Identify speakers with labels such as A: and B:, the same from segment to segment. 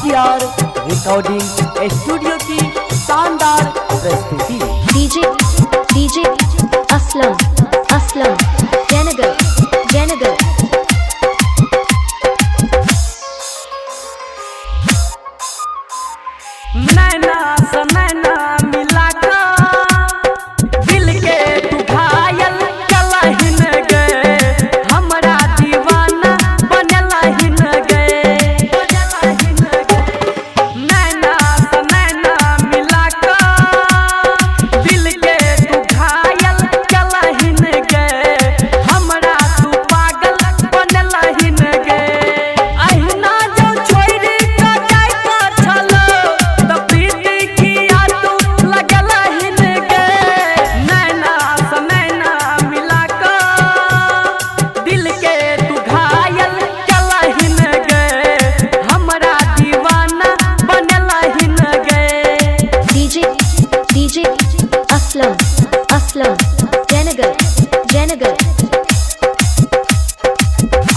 A: RPR recording studio की शानदार प्रस्तुति।
B: डीजे असलम जयनगर
A: नैना से नैना मिला का दिल के तू घायल कलहिन गए, हमरा दीवाना बनलहिन गए। नैना से नैना मिला का दिल के तू घायल कलहिन गए, हमरा तू पागल बनलहिन गए। अहिना जो छोड़ी का जाय का छलो
B: Aslam Jaynagar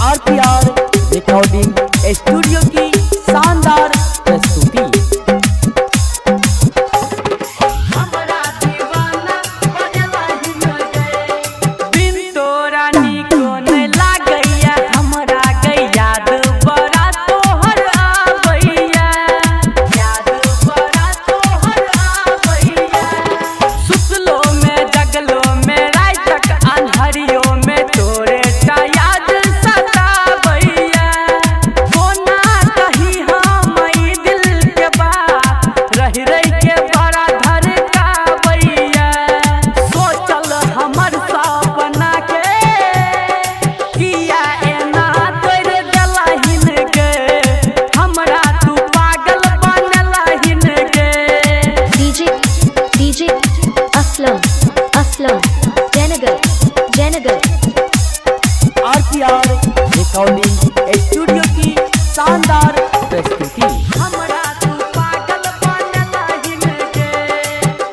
A: RPR recording studio की शानदार प्रस्तुति।
B: Aslam Jaynagar
A: RPR recording studio की शानदार प्रस्तुति। हमरा तू पागल बनलहिन गे,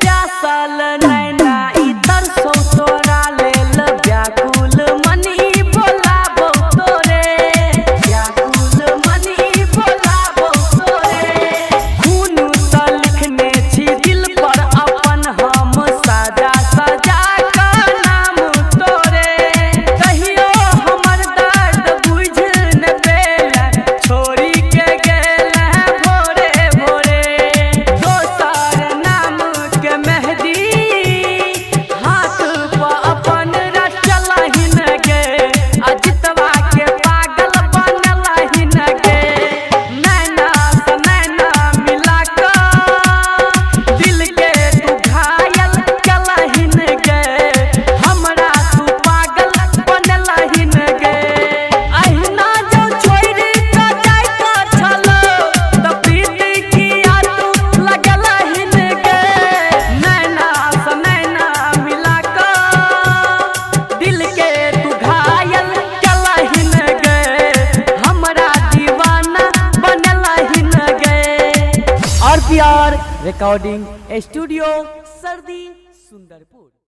A: प्यासल नैना इधर सो तोरा लेल व्याकुल मनी बोलाबो तोरे, व्याकुल मनी बोलाबो तोरे। खून स लिखने छी दिल पर अपन हम साजा सजा का नाम तोरे। कहियो हमर दर्द बुझ न पेला, छोड़ी के गेल भोरे भोरे। दोसर नाम के मेहदी हाथ पर अपन रचलहिन गे, अजितवा के पागल बनलहिन गे। नैना से नैना मिला का दिल के तू घायल कलहिन गए, हमरा तू पागल बनलहिन गए। अहिना जो छोड़ी का जाय का छलो त प्रीति किया तू लगलहिन गए। नैना से नैना मिला का दिल के तू घायल कलहिन गए, हमरा दीवाना बनलहिन गए। आरपीआर रिकॉर्डिंग स्टूडियो सर्दी सुंदरपुर।